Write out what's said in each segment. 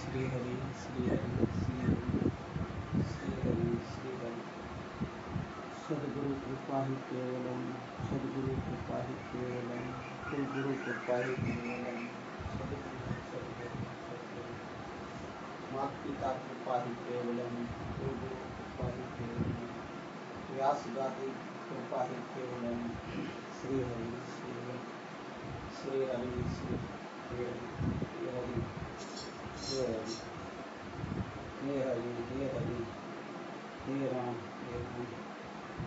श्री हरि श्री हरि श्री हरि श्री हरि श्री हरि। सद्गुरु कृपा ही केवलम, सद्गुरु कृपा ही केवलम, कुलगुरु कृपा ही केवलम। सद्गुरु सद्गुरु सद्गुरु, माता पिता कृपा ही केवलम, कुलगुरु कृपा ही केवलम, व्यास गादी कृपा ही केवलम। श्री हरि श्री हरि श्री हरि श्री हरि हे हरि हे हरि हे हरि हे राम हे राम।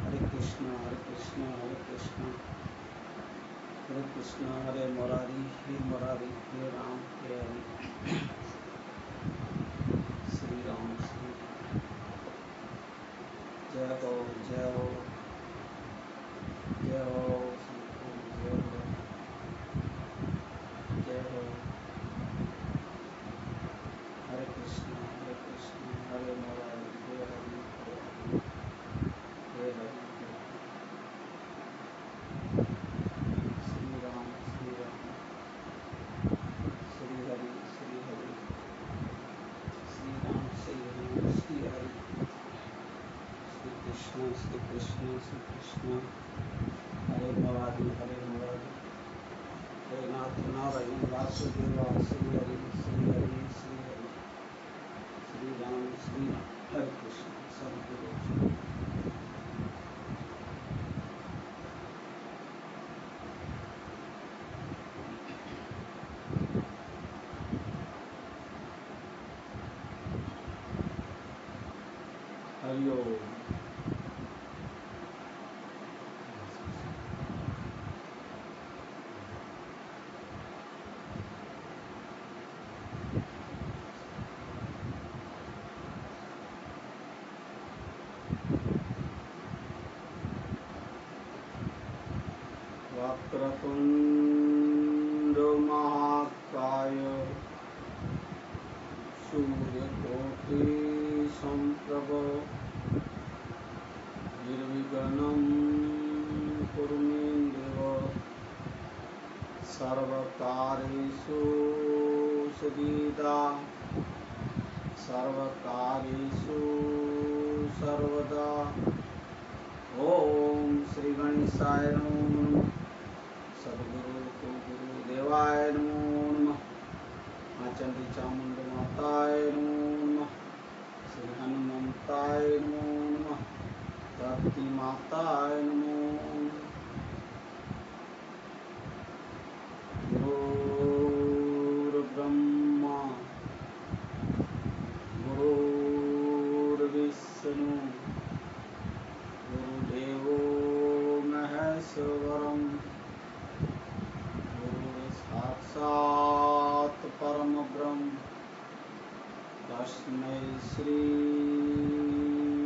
हरे कृष्णा हरे कृष्णा हरे कृष्णा हरे कृष्णा हरे मुरारी हे मुरारी, हे राम हे हरि। श्री राम श्री राम। जय हो जय हो जय हो जय हो जय हो। हरे कृष्णा हरे मुरारी, हे हरि हे हरि हे हरि हे हरि। श्री राम श्री राम श्री हरि श्री हरि श्री राम श्री राम श्री हरि। श्री कृष्ण श्री कृष्ण श्री कृष्ण। हरे मुरारी हे नाथ नारायण वासुदेवा। श्री हरि श्री हरि श्री हरि श्री राम श्री राम। हरे कृष्ण सद्गुरु। हरि ओम। वक्रतुंड महाकाय सूर्यकोटि समप्रभ निर्विघ्नं कुरु मे देव। सर्वकार्येषु सर्वदा। ओम श्री गणेशाय नमो नमः। सद्गुरु कुलगुरु देवाय नमो नमः। माँ चंडी चामुंड माताय नमो नमः। श्री हनुमंताय नमो नमः। धरती माताय नमो नमः। गुरुर्ब्रह्मा गुरुर्विष्णु गुरुदेवो महेश्वरम्। गुरुसाक्षात् परमब्रह्म तस्मै श्री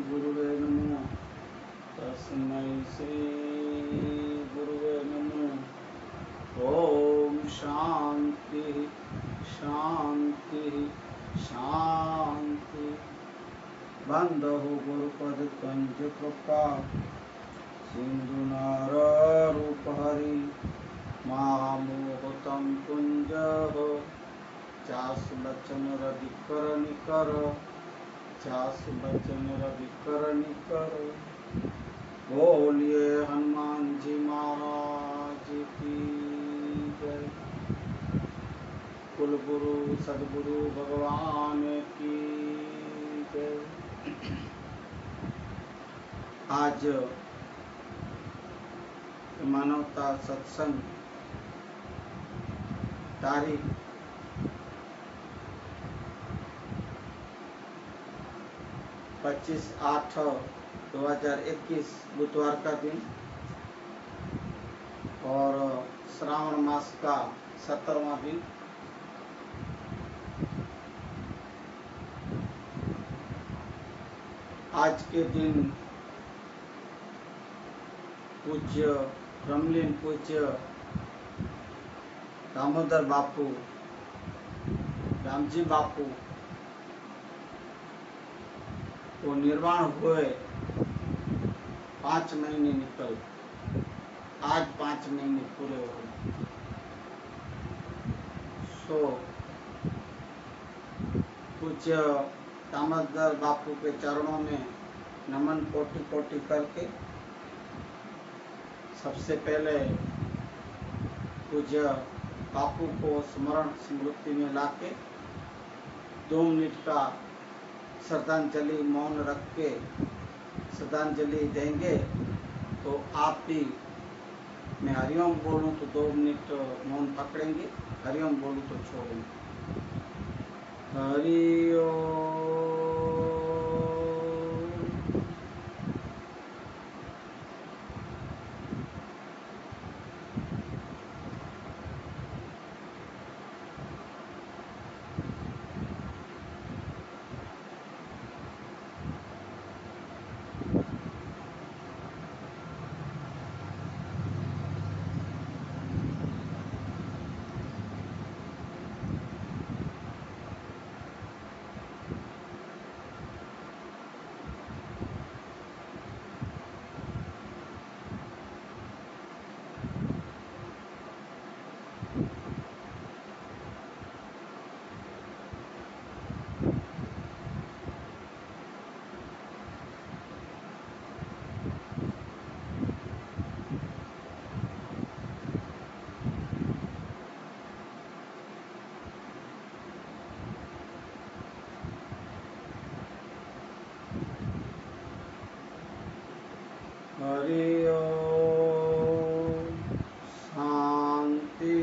गुरुवे नमः। तस्मै श्री गुरुवे नमः। ओम शांति शांति शांति। बंदो गुरुपद कंज कृपा सिंधु नारूप हरि। महामोहतम कुंज चासु बचन रवि कर निकर। चासु बचन रवि कर निकर। बोलिए हनुमान जी महाराज की जय। कुलगुरु सद्गुरु भगवान की जय। आज मानवता सत्संग तारीख 25/8/2021 बुधवार का दिन और श्रावण मास का 17वां दिन। आज के दिन पूज्य ब्रह्मलीन पूज्य दामोदर बापू रामजी बापू को निर्वाण हुए 5 महीने निकल। आज 5 महीने पूरे हो गए। सो पूज्य दामोदर बापू के चरणों में नमन कोटि कोटि करके सबसे पहले पूज्य बापू को स्मरण स्मृति में लाके 2 मिनट का श्रद्धांजलि मौन रख के श्रद्धांजलि देंगे। तो आप भी, मैं हरिओम बोलूं तो 2 मिनट मौन पकड़ेंगे, हरिओम बोलूं तो छोड़ेंगे। हरिओम। हरि ओम। शांति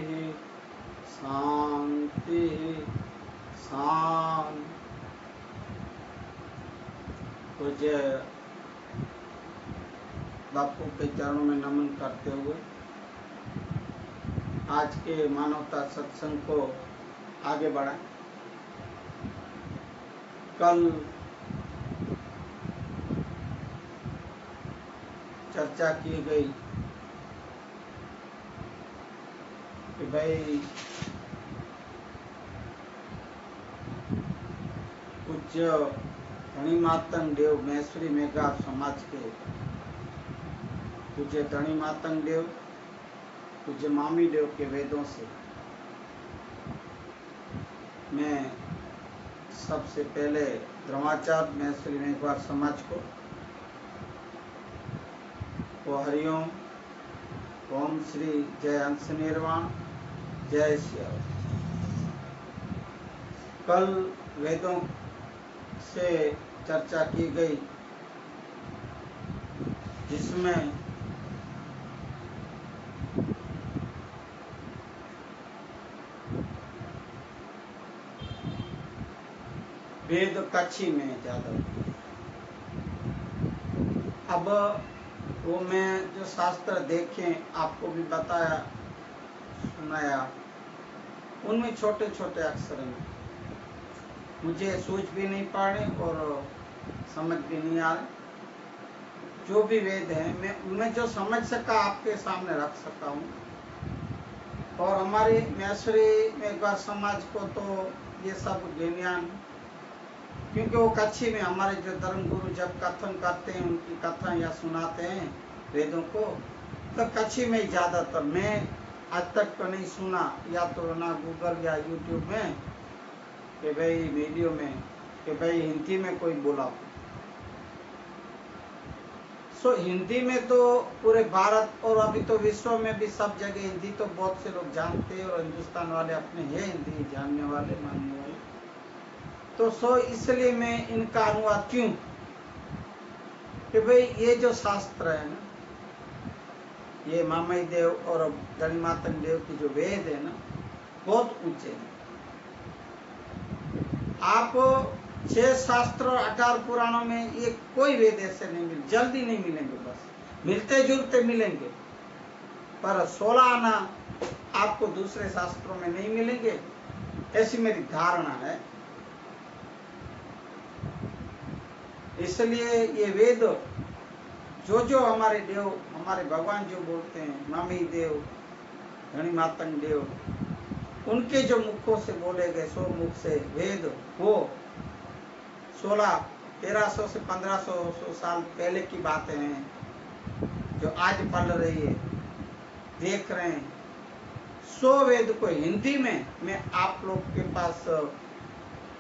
शांति शांति। पूज्य बापू के चरणों में नमन करते हुए आज के मानवता सत्संग को आगे बढ़ाएं। कल चर्चा की गई कि भाई पूज्य धनी मातंग देव मैसरी मेघा समाज के पूज्य धनी मातंग देव, पूज्य मामी देव के वेदों से मैं सबसे पहले द्रोणाचार्य मैसरी मेघवार समाज को हरिओम, ओम श्री जय अंश निर्वाण, जय श्री। कल वेदों से चर्चा की गई जिसमें वेद कच्छी में ज्यादा। अब वो मैं जो शास्त्र देखे आपको भी बताया सुनाया, उनमें छोटे छोटे अक्षर हैं, मुझे सूझ भी नहीं पा रहे और समझ भी नहीं आ रहे। जो भी वेद है मैं उनमें जो समझ सका आपके सामने रख सका हूँ। और हमारे मैसरी मेघवार समाज को तो ये सब ज्ञान, क्योंकि वो कच्छी में हमारे जो धर्म गुरु जब कथन करते हैं उनकी कथा या सुनाते हैं वेदों को, तो कच्छी में ही ज्यादातर। मैं आज तक तो नहीं सुना, या तो ना गूगल या यूट्यूब में कि भाई वीडियो में कि भाई हिंदी में कोई बोला। सो हिंदी में तो पूरे भारत और अभी तो विश्व में भी सब जगह हिंदी तो बहुत से लोग जानते हैं, और हिंदुस्तान वाले अपने हैं हिंदी जानने वाले मानने वाले। तो सो इसलिए मैं इनका अनुवाद क्यों कि भाई ये जो शास्त्र है ना, ये मामई देव और धनी मातंग देव की जो वेद है ना, बहुत ऊंचे हैं। आप 6 शास्त्र और 18 पुराणों में ये कोई वेद ऐसे नहीं मिले, जल्दी नहीं मिलेंगे, बस मिलते जुलते मिलेंगे, पर 16 आना आपको दूसरे शास्त्रों में नहीं मिलेंगे, ऐसी मेरी धारणा है। इसलिए ये वेद जो हमारे देव, हमारे भगवान जो बोलते हैं, मामी देव, धनी मातंग देव, उनके जो मुखों से बोले गए 100 मुख से वेद, वो 1300 से 1500 साल पहले की बातें हैं जो आज पढ़ रही है, देख रहे हैं। 100 वेद को हिंदी में मैं आप लोग के पास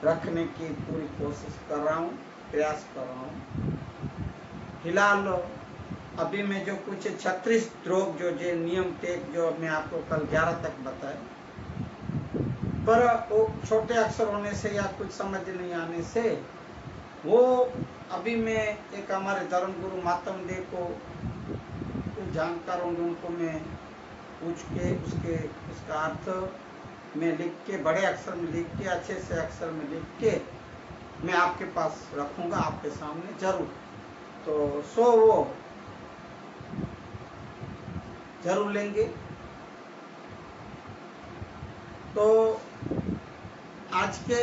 रखने की पूरी कोशिश कर रहा हूँ, प्रयास कर रहा हूँ। फिलहाल अभी मैं जो कुछ 36 ड्रॉप जो नियम थे जो मैं आपको कल 11 तक बताया, पर वो छोटे अक्षर होने से या कुछ समझ नहीं आने से वो अभी मैं एक हमारे धर्म गुरु मातम देव को जानकार होंगे उनको मैं पूछ के उसका अर्थ मैं लिख के बड़े अक्षर में लिख के अच्छे से अक्षर में लिख के मैं आपके पास रखूंगा, आपके सामने जरूर। तो सो वो जरूर लेंगे। तो आज के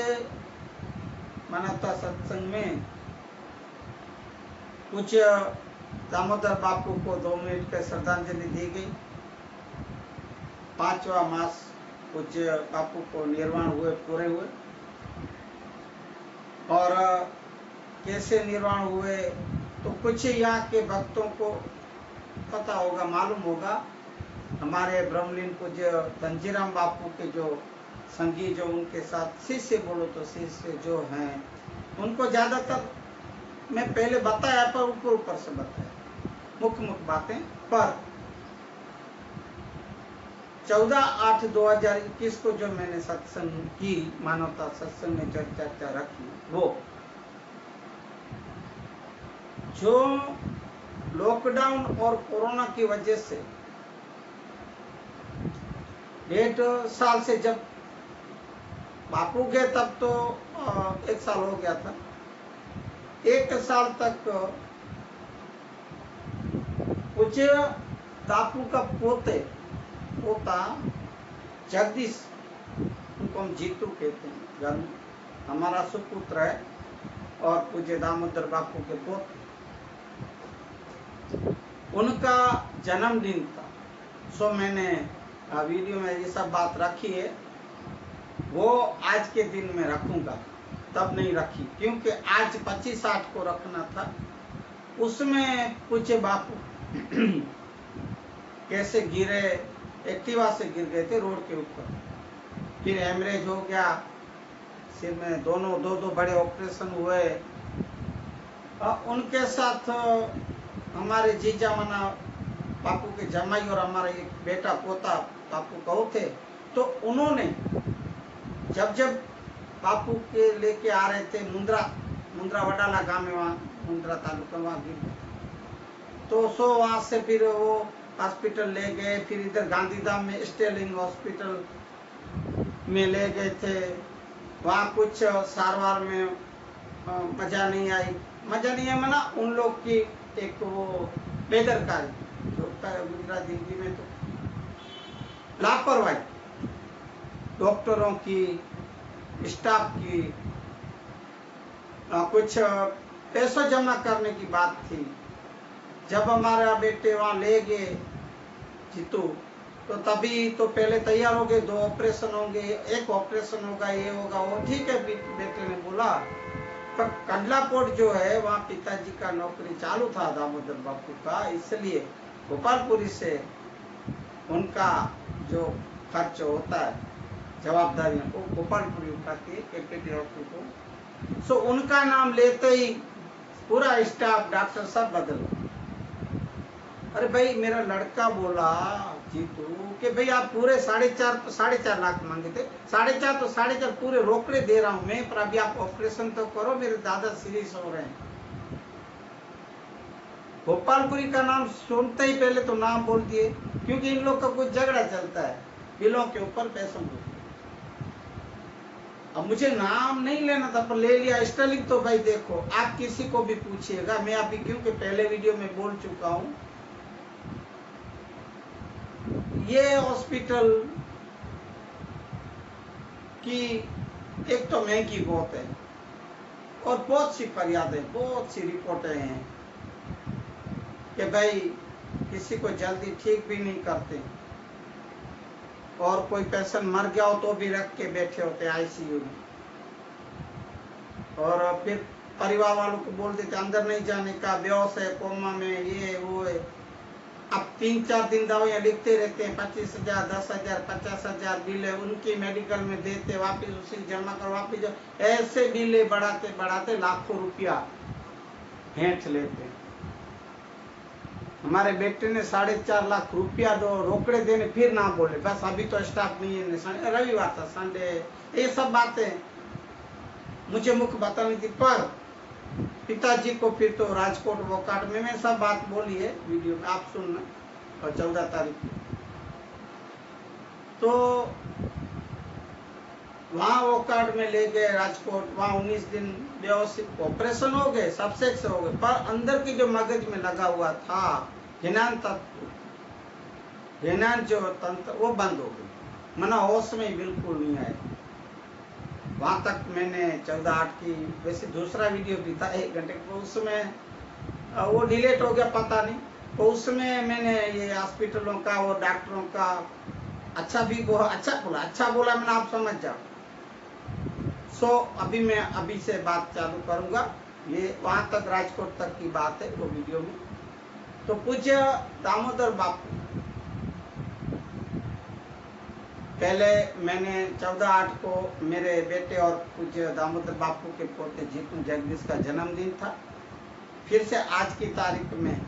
मानवता सत्संग में कुछ दामोदर बापू को 2 मिनट की श्रद्धांजलि दी गई। 5वां मास कुछ बापू को निर्वाण हुए, पूरे हुए, और कैसे निर्वाण हुए तो कुछ यहाँ के भक्तों को पता होगा, मालूम होगा। हमारे ब्रह्मलीन पूज्य धनजीराम बापू के जो संगी जो उनके साथ शिष्य, बोलो तो शिष्य जो हैं, उनको ज्यादातर मैं पहले बताया, पर ऊपर ऊपर से बताया, मुख्य बातें। पर 14/8/2021 को जो मैंने सत्संग की, मानवता सत्संग में चर्चा रखी, वो जो लॉकडाउन और कोरोना की वजह से 1.5 साल से, जब बापू गए तब तो 1 साल हो गया था, 1 साल तक कुछ बापू का पोता जगदीश, उनको हम जीतू कहते हैं, घर में हमारा सुपुत्र है, और पूज्य दामोदर बापू के पोते, उनका जन्मदिन था। सो मैंने वीडियो में ये सब बात रखी है, वो आज के दिन में रखूंगा, तब नहीं रखी, क्योंकि आज 25/8 को रखना था। उसमें पूछे बापू कैसे गिरे, एक्टिवा से गिर गए थे रोड के ऊपर, फिर हेमरेज हो गया सिर में, दो बड़े ऑपरेशन हुए। उनके साथ हमारे जीजा मना बापू के जमाई और हमारा एक बेटा पोता बापू कहो थे। तो उन्होंने जब बापू के लेके आ रहे थे मुंद्रा वडाला गांव में, वहाँ मुंद्रा तालुका, वहाँ गिर, तो सो वहाँ से फिर वो हॉस्पिटल ले गए, फिर इधर गांधीधाम में स्टेलिंग हॉस्पिटल में ले गए थे। वहाँ कुछ सारवार में मजा नहीं आई मना उन लोग की एक वो बेदरकारी जो होता है गुजराती हिंदी में, तो लापरवाही डॉक्टरों की, स्टाफ की, कुछ पैसों जमा करने की बात थी। जब हमारा बेटे वहाँ ले गए जीतू, तो तभी तो पहले तैयार हो गए, 2 ऑपरेशन होंगे, 1 ऑपरेशन होगा, ये होगा, वो ठीक है, बेटे ने बोला। पर कंडलाकोट जो है वहाँ पिताजी का नौकरी चालू था दामोदर बापू का, इसलिए गोपालपुरी से उनका जो खर्च होता है, जवाबदारी वो गोपालपुरी उठाती है केपीटी हॉस्पिटल। सो उनका नाम लेते ही पूरा स्टाफ, डॉक्टर सब बदल। अरे भाई, मेरा लड़का बोला जीतू कि भाई आप पूरे 4.5 लाख मांगे थे, 4.5 तो 4.5 पूरे रोकड़े दे रहा हूं मैं, पर अभी आप ऑपरेशन तो करो, मेरे दादा सीरियस हो रहे हैं। गोपालपुरी का नाम सुनते ही पहले तो नाम बोल दिए, क्योंकि इन लोग का कुछ झगड़ा चलता है बिलों के ऊपर, पैसों के ऊपर। अब मुझे नाम नहीं लेना था, पर ले लिया। स्टेलिंग तो भाई देखो, आप किसी को भी पूछिएगा, मैं अभी क्योंकि पहले वीडियो में बोल चुका हूं, ये हॉस्पिटल की एक तो महंगी बहुत है, और बहुत सी फरियादें, बहुत सी रिपोर्टें हैं कि भाई किसी को जल्दी ठीक भी नहीं करते, और कोई पेशेंट मर गया हो तो भी रख के बैठे होते आईसीयू में, और फिर परिवार वालों को बोल देते अंदर नहीं जाने का, बेहोश है, कोमा में, ये वो है। अब 3-4 दिन दवाइयाँ लिखते रहते हैं, 25,000, 10,000, 50,000 बिल उनकी मेडिकल में देते, वापस उसी जमा कर वापस ऐसे बिल बढ़ाते बढ़ाते लाखों रुपया हेंच लेते हैं। हमारे बेटे ने 4.5 लाख रुपया दो रोकड़े देने, फिर ना बोले बस अभी तो स्टाफ नहीं है, रविवार था, संडे, ये सब बातें मुझे मुख्य बतानी थी। पर पिताजी को फिर तो राजकोट वोकाट में मैं सब बात बोली है वीडियो में, आप सुनना। और 14 तारीख को तो वहाँ वोकाट में ले गए राजकोट, वहाँ 19 दिन व्यवस्थित ऑपरेशन हो गए, सब सेक्स हो गए, पर अंदर की जो मगज में लगा हुआ था ज्ञान तत्व, ज्ञान जो तंत्र, वो बंद हो गई, मना होश में बिल्कुल नहीं आए। वहां तक मैंने 14/8 की वैसे दूसरा वीडियो भी था 1 घंटे का, उसमें वो डिलीट हो गया पता नहीं, तो उसमें मैंने ये हॉस्पिटलों का वो डॉक्टरों का अच्छा भी अच्छा बोला मैंने, आप समझ जाओ। अभी मैं अभी से बात चालू करूंगा, ये वहां तक राजकोट तक की बात है वो वीडियो में। तो पूज्य दामोदर बापू, पहले मैंने 14/8 को मेरे बेटे और पूज्य दामोदर बापू के पोते जीतू जगदीश का जन्मदिन था। फिर से आज की तारीख में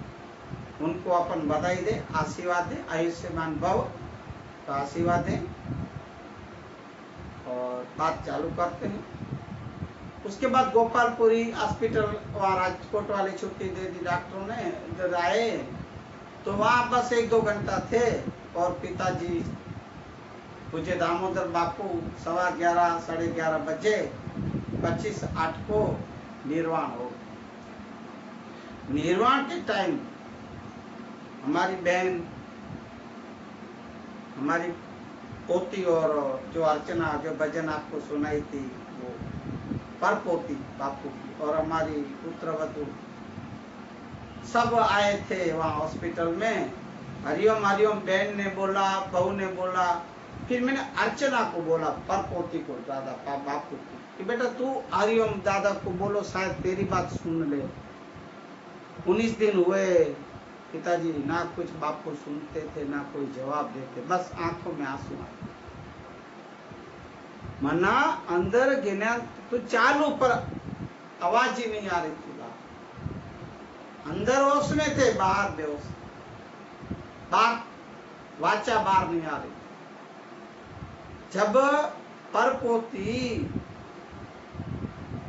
उनको अपन बधाई दे, आशीर्वाद दे, आयुष्मान भव का आशीर्वाद दें और बात चालू करते हैं। उसके बाद गोपालपुरी हॉस्पिटल वहाँ राजकोट वाले छुट्टी दे दी डॉक्टरों ने, इधर आए तो वहाँ बस 1-2 घंटा थे और पिताजी पूज्य दामोदर बापू 11:15 साढ़े 11 बजे 25/8 को निर्वाण हो। निर्वाण के टाइम हमारी बहन, हमारी पोती और जो अर्चना जो भजन आपको सुनाई थी वो पर पोती बापू की, और हमारी पुत्रवधू सब आए थे वहाँ हॉस्पिटल में। हरिओम हरिओम बहन ने बोला, बहू ने बोला, फिर मैंने अर्चना को बोला, पर पोती को, दादा बापू को, कि बेटा तू हरिओम दादा को बोलो, शायद तेरी बात सुन ले। 19 दिन हुए पिताजी ना कुछ बापू सुनते थे ना कोई जवाब देते, बस आंखों में आंसू आते, मना अंदर गिना तो चालू पर आवाज ही नहीं आ रही थी। अंदर होश में थे, बाहर बेहोश, बात वाचा बाहर नहीं आ रही। जब परपोती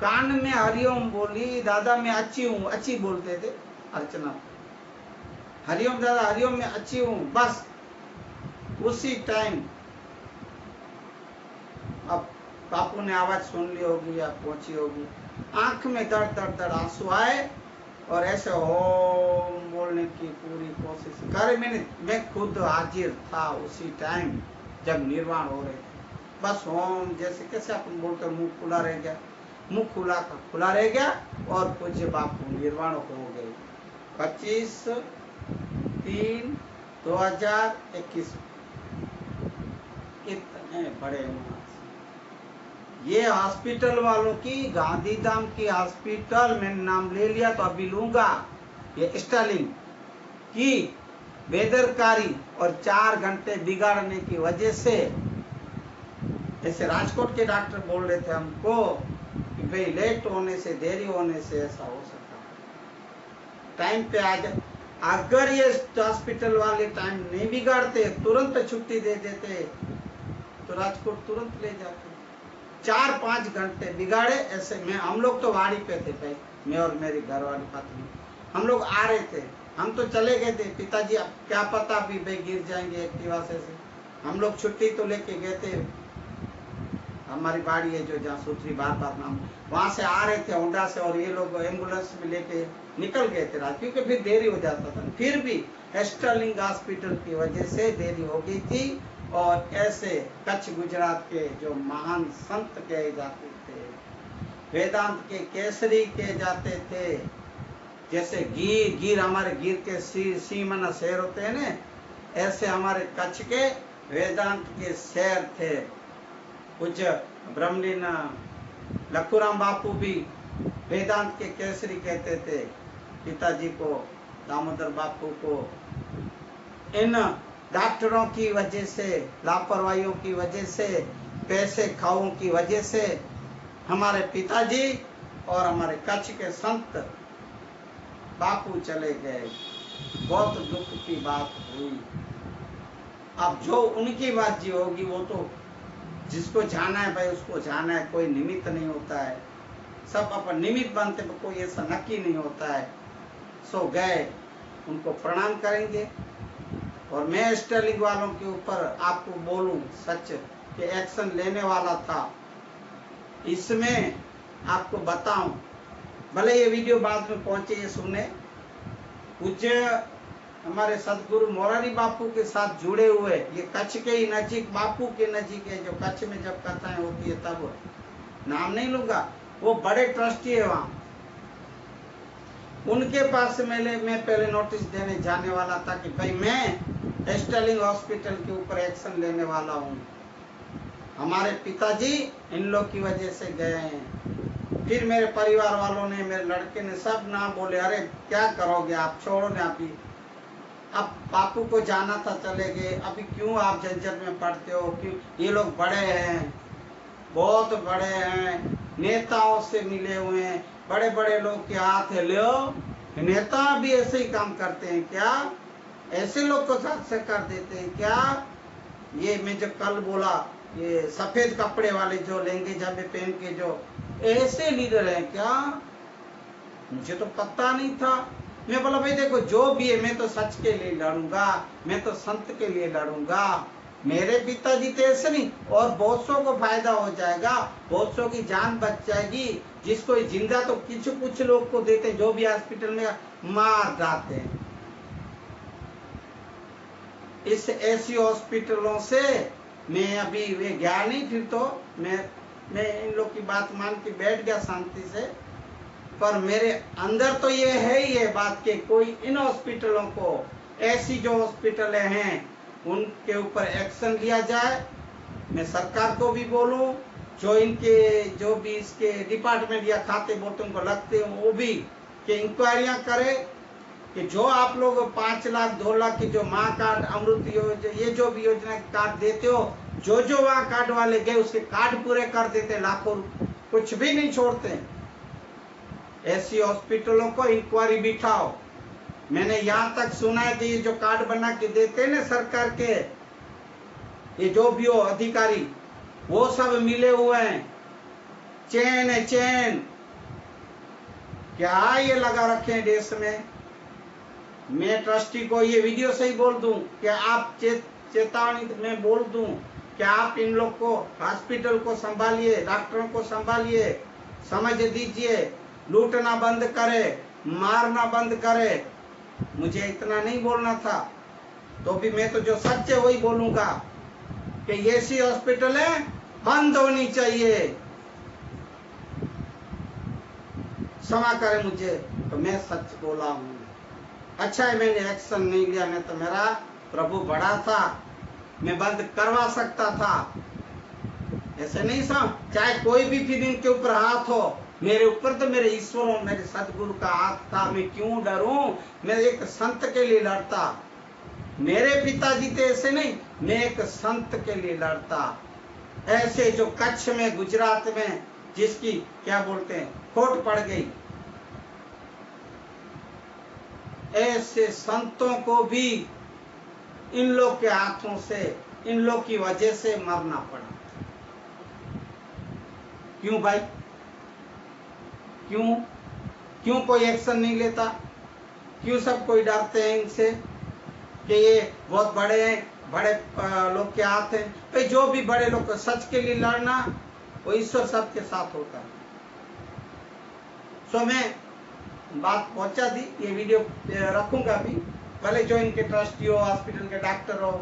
कान में हरिओम बोली, दादा मैं अच्छी हूँ, अच्छी बोलते थे अर्चना, हरिओम दादा हरिओम मैं अच्छी हूँ, बस उसी टाइम अब बापू ने आवाज सुन ली होगी या पहुंची होगी, आंख में दर्द दर्द दर्द आंसू आए और ऐसे ओम बोलने की पूरी कोशिश करे। मैं खुद हाजिर था उसी टाइम जब निर्वाण हो रहे थे, बस ओम जैसे कैसे अपन बोलते मुंह खुला रह गया, मुंह खुला रह गया और पूज्य बापू निर्वाण हो गए 25/3/2021। इतने बड़े ये हॉस्पिटल वालों की, गांधीधाम की हॉस्पिटल, मैंने नाम ले लिया तो अभी लूंगा, ये स्टालिन की बेदरकारी और 4 घंटे बिगाड़ने की वजह से, ऐसे राजकोट के डॉक्टर बोल रहे थे हमको कि भाई लेट होने से, देरी होने से ऐसा हो सकता है, टाइम पे आ जाए। अगर ये हॉस्पिटल वाले टाइम नहीं बिगाड़ते, तुरंत छुट्टी दे देते तो राजकोट तुरंत ले जाते। 4-5 घंटे बिगाड़े ऐसे में। हम लोग तो वाड़ी पे थे भाई, मैं और मेरी घरवाली पत्नी, हम लोग आ रहे थे, हम तो चले गए थे, पिताजी अब क्या पता भी भाई गिर जाएंगे एक्टिवा से। हम लोग छुट्टी तो लेके गए थे, हमारी बाड़ी है जो जहाँ सूत्री बार नाम, वहां से आ रहे थे होंडा से, और ये लोग एम्बुलेंस में लेके निकल गए थे रात, क्योंकि फिर देरी हो जाता था। फिर भी स्टर्लिंग हॉस्पिटल की वजह से देरी हो गई थी। और ऐसे कच्छ गुजरात के जो महान संत कहे जाते थे, वेदांत के केसरी कहे जाते थे, जैसे गिर हमारे गिर के सीमना शेर होते हैं ना, ऐसे हमारे कच्छ के वेदांत के शेर थे। कुछ ब्रह्मलीन लखूराम बापू भी वेदांत के केसरी कहते थे पिताजी को, दामोदर बापू को, इन डॉक्टरों की वजह से, लापरवाहियों की वजह से, पैसे खाओं की वजह से हमारे पिताजी और हमारे कच्छ के संत बापू चले गए। बहुत दुख की बात हुई। अब जो उनकी बात जी होगी वो तो जिसको जाना है भाई उसको जाना है, कोई निमित्त नहीं होता है, सब अपन निमित्त बनते, कोई ऐसा नक्की नहीं होता है। सो गए, उनको प्रणाम करेंगे। और मैं स्टर्लिंग वालों के ऊपर आपको बोलूं सच कि एक्शन लेने वाला था, इसमें आपको बताऊं, भले ये वीडियो बाद में पहुंचे, ये सुने, पूज्य हमारे सदगुरु मोरारी बापू के साथ जुड़े हुए, ये कच्छ के ही नजीक, बापू के नजीक है, जो कच्छ में जब कथाएं होती है तब, नाम नहीं लूंगा, वो बड़े ट्रस्टी है वहां, उनके पास से मैं पहले नोटिस देने जाने वाला था कि भाई मैं स्टर्लिंग हॉस्पिटल के ऊपर एक्शन लेने वाला हूँ, हमारे पिताजी इन लोग की वजह से गए हैं। फिर मेरे परिवार वालों ने, मेरे लड़के ने सब ना बोले, अरे क्या करोगे आप, छोड़ो ना, अभी अब बापू को जाना था चले गए, अभी क्यों आप झंझट में पड़ते हो, क्यों, ये लोग बड़े हैं, बहुत बड़े हैं, नेताओं से मिले हुए हैं, बड़े बड़े लोग के हाथ है, लो नेता भी ऐसे ही काम करते हैं क्या, ऐसे लोग को साथ से कर देते हैं क्या। ये मैं जो कल बोला, ये सफेद कपड़े वाले जो लहंगे जामे पहन के जो ऐसे लीडर हैं क्या, मुझे तो पता नहीं था। मैं बोला भाई देखो जो भी है, मैं तो सच के लिए लड़ूंगा, मैं तो संत के लिए लड़ूंगा, मेरे पिताजी तो ऐसे नहीं, और बहुत सौ को फायदा हो जाएगा, बहुत सौ की जान बच जाएगी, जिसको जिंदा तो कुछ लोग को देते हैं, जो भी हॉस्पिटल में मार जाते हैं। इस ऐसी हॉस्पिटलों से मैं अभी वे गया नहीं, फिर तो मैं इन लोग की बात मान के बैठ गया शांति से, पर मेरे अंदर तो ये है ही है बात के कोई इन हॉस्पिटलों को, ऐसी जो हॉस्पिटलें हैं उनके ऊपर एक्शन लिया जाए। मैं सरकार को भी बोलूं, जो इनके जो भी इसके डिपार्टमेंट या खाते बोलते उनको लगते हैं वो भी कि इंक्वायरियां करे कि जो आप लोग 5 लाख 2 लाख की जो माँ कार्ड, अमृत योजना, ये जो भी योजना के कार्ड देते हो, जो वहाँ कार्ड वाले गए उसके कार्ड पूरे कर देते, लाखों, कुछ भी नहीं छोड़ते। ऐसी हॉस्पिटलों को इंक्वायरी बिठाओ। मैंने यहाँ तक सुना है कि ये जो कार्ड बना के देते हैं ना सरकार के, ये जो भी हो अधिकारी, वो सब मिले हुए हैं, चैन है चैन, क्या ये लगा रखे हैं देश में। मैं ट्रस्टी को ये वीडियो से ही बोल दूं कि आप चेतावनी में बोल दूं कि आप इन लोग को, हॉस्पिटल को संभालिए, डॉक्टरों को संभालिए, समझ दीजिए, लूटना बंद करे, मारना बंद करे। मुझे इतना नहीं बोलना था, तो भी मैं तो जो सच है वही बोलूंगा कि ऐसी हॉस्पिटलें बंद होनी चाहिए। क्षमा करें मुझे, तो मैं सच बोला हूं। अच्छा है मैंने एक्शन नहीं लिया, नहीं तो मेरा प्रभु बड़ा था, मैं बंद करवा सकता था। ऐसे नहीं समझ, चाहे कोई भी फिर इनके ऊपर हाथ हो, मेरे ऊपर तो मेरे ईश्वर और मेरे सदगुरु का हाथ था, मैं क्यों डरूं, मैं एक संत के लिए लड़ता। मेरे पिताजी तो ऐसे नहीं, मैं एक संत के लिए लड़ता। ऐसे जो कच्छ में, गुजरात में, जिसकी क्या बोलते हैं खोट पड़ गई, ऐसे संतों को भी इन लोग के हाथों से, इन लोग की वजह से मरना पड़ा। क्यों भाई, क्यों कोई एक्शन नहीं लेता, क्यों सब कोई डरते हैं इनसे कि ये बहुत बड़े हैं, बड़े लोग के हाथ हैं। भाई जो भी बड़े लोग, सच के लिए लड़ना, वो ईश्वर सबके साथ होता है। सो मैं बात पहुंचा दी, ये वीडियो रखूंगा भी, भले जो इनके ट्रस्टी हो, हॉस्पिटल के डॉक्टर हो,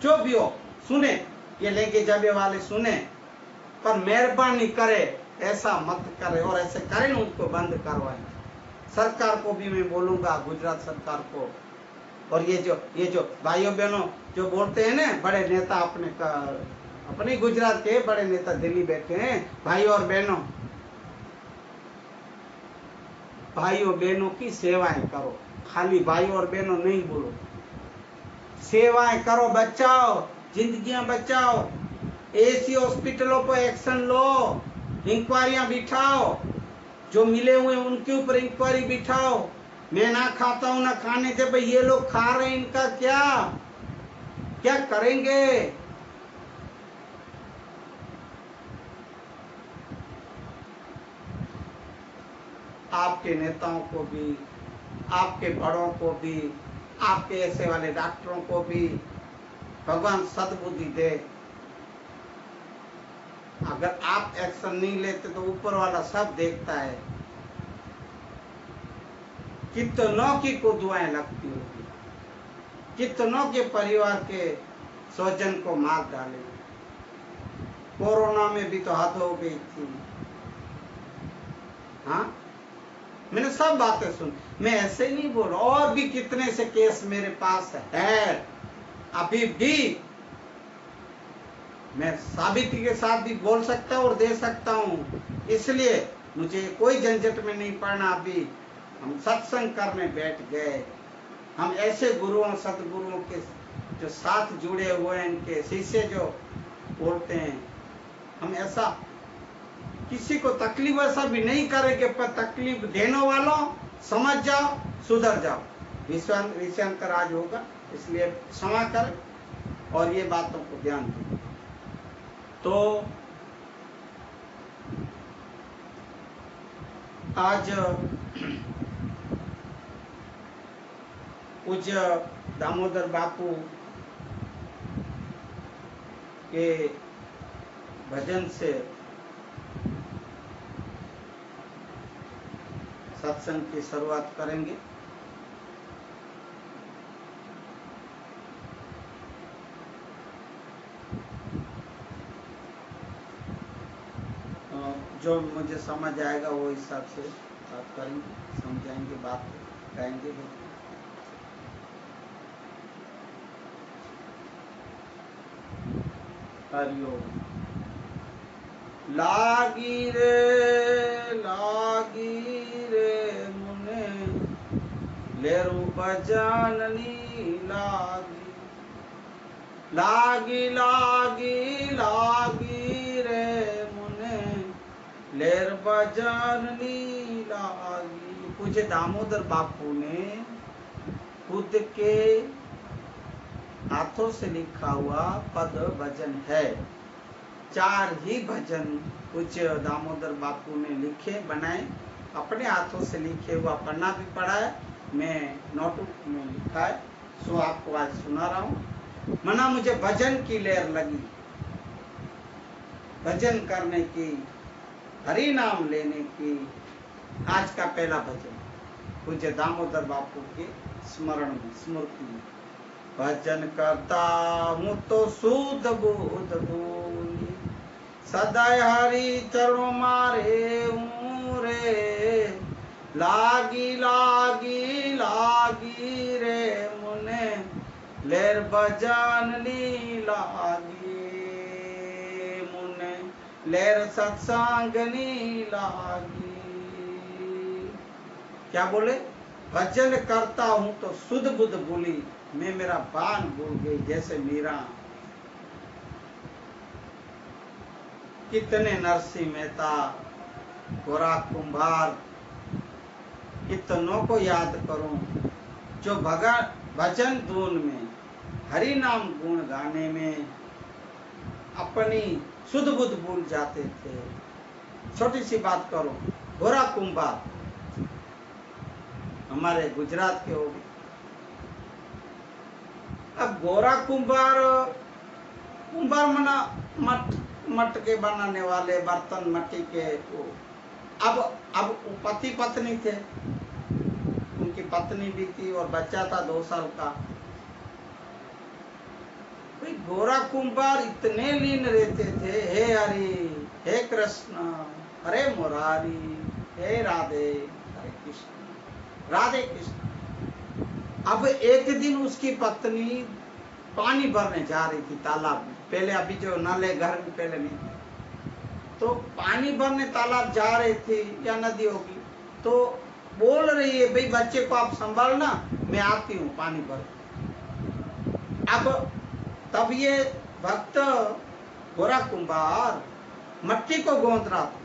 जो भी हो, सुने, ये लेके जाबे वाले सुने, पर मेहरबानी करे ऐसा मत करे, और ऐसे करें उनको बंद करवाएं। सरकार को भी मैं बोलूंगा, गुजरात सरकार को, और ये जो भाइयों बहनों जो बोलते हैं ना, बड़े नेता अपने गुजरात के बड़े नेता दिल्ली बैठे हैं, भाइयों और बहनों की सेवाएं करो, खाली भाइयों और बहनों नहीं बोलो, सेवाएं करो, बचाओ, जिंदगियां बचाओ। ऐसी हॉस्पिटलों पर एक्शन लो, इंक्वायरियां बिठाओ, जो मिले हुए उनके ऊपर इंक्वायरी बिठाओ। मैं ना खाता हूं ना खाने थे, भाई ये लोग खा रहे हैं, इनका क्या क्या करेंगे? आपके नेताओं को भी, आपके बड़ों को भी, आपके ऐसे वाले डॉक्टरों को भी भगवान सद्बुद्धि दे। अगर आप एक्शन नहीं लेते तो ऊपर वाला सब देखता है। कितनों की को दुआएं लगती होगी, कितनों के परिवार के स्वजन को मार डाले। कोरोना में भी तो हद हो गई थी। हाँ, मैंने सब बातें सुन, मैं ऐसे नहीं बोल रहा। और भी कितने से केस मेरे पास है, अभी भी मैं साबिती के साथ भी बोल सकता हूँ और दे सकता हूँ। इसलिए मुझे कोई झंझट में नहीं पड़ना। अभी हम सत्संग करने बैठ गए। हम ऐसे गुरुओं सदगुरुओं के जो साथ जुड़े हुए हैं, इनके शिष्य जो बोलते हैं, हम ऐसा किसी को तकलीफ ऐसा भी नहीं करेंगे। पर तकलीफ देने वालों समझ जाओ, सुधर जाओ। विषयांतर आज होगा, इसलिए क्षमा करें और ये बातों को ध्यान दें। तो आज पूज्य दामोदर बापू के भजन से सत्संग की शुरुआत करेंगे। जो मुझे समझ आएगा वो हिसाब से बात करेंगे, समझाएंगे, बात गाएंगे। हरिओम। लागी रे मुने लेरू बजाननी लागी, लागी लागी लागी रे मुने लेर बजाननी लागी। पूज्य दामोदर बापू ने खुद के हाथों से लिखा हुआ पद भजन है। 4 ही भजन पूज्य दामोदर बापू ने लिखे, बनाए, अपने हाथों से लिखे हुआ पढ़ना भी पड़ा है। मैं नोटबुक में लिखा है, सो आपको आज सुना रहा हूँ। मना मुझे भजन की लहर लगी, भजन करने की, हरि नाम लेने की। आज का पहला भजन पूज्य दामोदर बापू के स्मरण में, स्मृति में। भजन करता हूँ तो शुद्ध बुद्ध बोली, सदाय हरि चरणों मारे हूँ रे। लागी लागी लागी रे मुने लेर बजाननी लागी, मुने लेर सत्संगनी लागी। क्या बोले? भजन करता हूँ तो शुद्ध बुद्ध बोली, मैं मेरा बाण भूल गई जैसे मीरा। कितने नरसिंह मेहता, गोरा कुंभार, कितनों को याद करूं जो भजन धुन में, हरि नाम गुण गाने में अपनी शुद्ध बुद्ध भूल जाते थे। छोटी सी बात करो, गोरा कुंभार हमारे गुजरात के हो गए। अब गोरा कुंभार, कुंभार मना मटके बनाने वाले, बर्तन मट्टी के। अब पति पत्नी थे, उनकी पत्नी भी थी और बच्चा था 2 साल का। भाई गोरा कुंभार इतने लीन रहते थे, हे हरि, हे कृष्ण, हरे मुरारी, हे राधे, हरे कृष्ण, राधे कृष्ण। अब एक दिन उसकी पत्नी पानी भरने जा रही थी तालाब में। पहले अभी जो नाले घर में पहले नहीं, तो पानी भरने तालाब जा रहे थे या नदी होगी, तो बोल रही है, भाई बच्चे को आप संभालना, मैं आती हूँ पानी भर। अब तब ये भक्त गोरा कुंभार मट्टी को गोंद रहा था।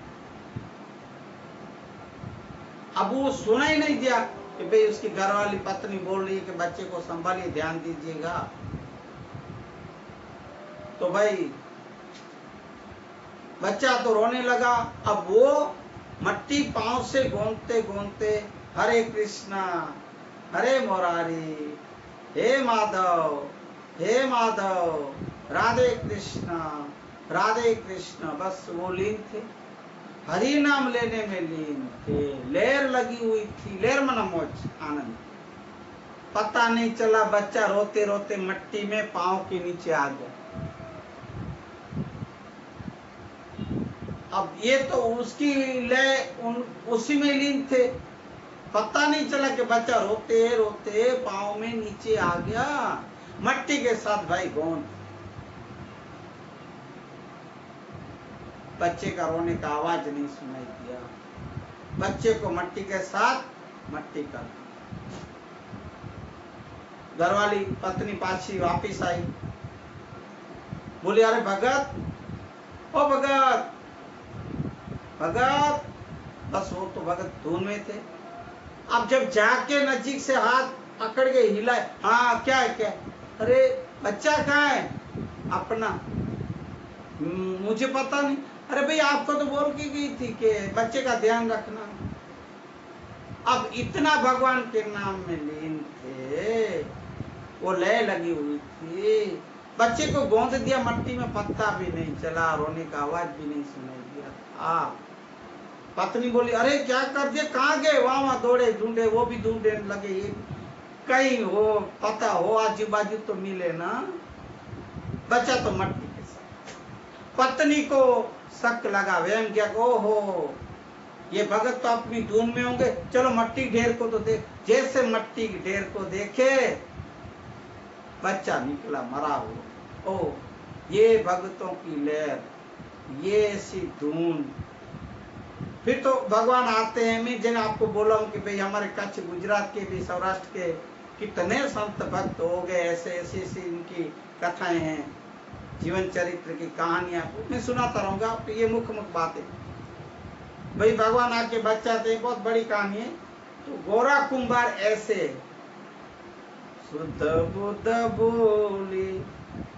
अब वो सुना ही नहीं दिया कि भाई उसकी घरवाली पत्नी बोल रही है कि बच्चे को संभालिए, ध्यान दीजिएगा। तो भाई बच्चा तो रोने लगा। अब वो मट्टी पांव से गोंदते गोंदते हरे कृष्णा हरे मुरारी, हे माधव हे माधव, राधे कृष्ण, बस वो लीन थे, हरि नाम लेने में लीन थे। लहर लगी हुई थी, लहर मना मौज आनंद। पता नहीं चला बच्चा रोते रोते मट्टी में पांव के नीचे आ गया। अब ये तो उसकी लय उसी में लीन थे, पता नहीं चला कि बच्चा रोते रोते पांव में नीचे आ गया, मट्टी के साथ भाई गोंद। बच्चे का रोने का आवाज नहीं सुनाई दिया, बच्चे को मट्टी के साथ मट्टी कर। घरवाली पत्नी पाछी वापिस आई, बोली अरे भगत, ओ भगत भगत। बस वो तो भगत धुन में थे। अब जब जाके नजीक से हाथ पकड़ के हिलाए, हाँ क्या है क्या? अरे बच्चा कहाँ है अपना? मुझे पता नहीं। अरे भाई आपको तो बोल के गई थी कि बच्चे का ध्यान रखना। अब इतना भगवान के नाम में लीन थे, वो लय लगी हुई थी। बच्चे को गोंद दिया मट्टी में, पत्ता भी नहीं चला, रोने का आवाज भी नहीं सुनाई दिया। पत्नी बोली अरे क्या कर दिया, कहाँ गए? वहां दौड़े ढूंढे, वो भी ढूंढने लगे, कहीं हो पता हो आजू बाजू तो मिले ना। बच्चा तो मट्टी के साथ। पत्नी को शक लगा, वहम किया, ओहो ये भगत तो अपनी धुन में होंगे, चलो मट्टी ढेर को तो देख। जैसे मट्टी ढेर को देखे, बच्चा निकला मरा हुआ। ओ ये भगतों की लहर, ये ऐसी धुन। फिर तो भगवान आते हैं। मैं जिन्हें आपको बोला हूं कि भाई हमारे कच्छ गुजरात के भी, सौराष्ट्र के कितने संत भक्त हो गए, ऐसे ऐसी इनकी कथाएं हैं, जीवन चरित्र की कहानियां मैं सुनाता रहूंगा। तो ये मुख्य बात है भाई, भगवान आके बच्चा थे, बहुत बड़ी कहानी है। तो गोरा कुंभार ऐसे शुद्ध बुद्ध बोली,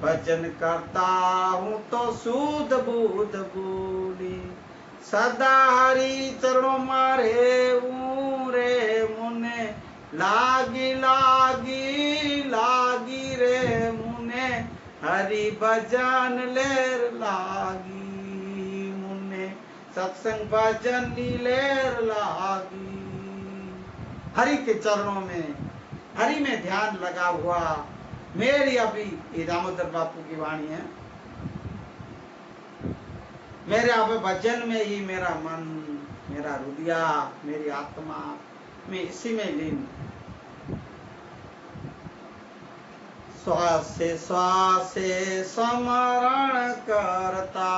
भजन करता हूँ तो शुद्ध बुद्ध बोली, सदा हरि चरणों मारे रे मुने, लागी लागी लागी रे मुने, हरि भजन लेर लागी मुने, सत्संग भजन लेर लागी। हरि के चरणों में, हरि में ध्यान लगा हुआ। मेरी अभी ये दामोदर बापू की वाणी है, मेरे अब भजन में ही मेरा मन, मेरा हृदय, मेरी आत्मा, मैं इसी में लीन। श्वास श्वास स्मरण करता,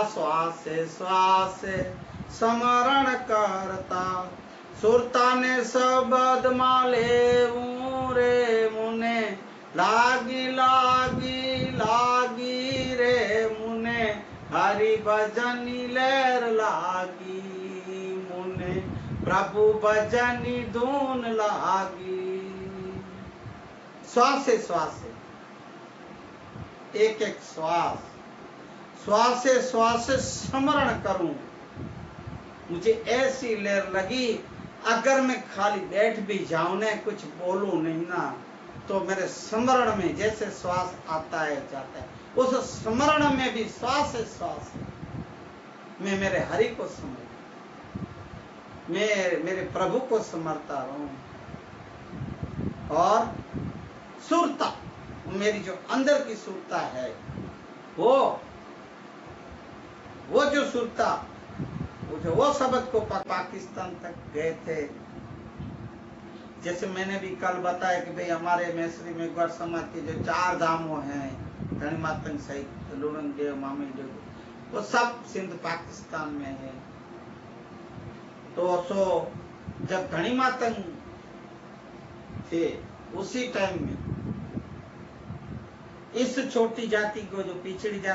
श्वास श्वास स्मरण करता, सुरता ने शब्द माले रे मुने, लागी लागी लागी रे मुने, हरि भजनी लहर लागी मुने, प्रभु भजनी धून लागी। श्वास से श्वास से, एक एक श्वास, श्वास से श्वास से स्मरण करूं। मुझे ऐसी लहर लगी, अगर मैं खाली बैठ भी जाऊं ना, कुछ बोलूं नहीं ना, तो मेरे स्मरण में जैसे श्वास आता है जाता है, उस स्मरण में भी श्वास से श्वास मैं मेरे हरि को स्मरण, मेरे प्रभु को स्मरता रहूं। और सुरता, मेरी जो अंदर की सुरता है, वो जो सुरता, वो शब्द को पाकिस्तान तक गए थे। जैसे मैंने भी कल बताया कि भाई हमारे मैसरी में गौर समाज के जो 4 धामों हैं, धनी मातंग सहित लुणंग देव, मामी देव, वो सब सिंध पाकिस्तान में है। तो जब धनी मातंग थे, उसी टाइम में इस छोटी जाति को, जो पिछड़ी जाति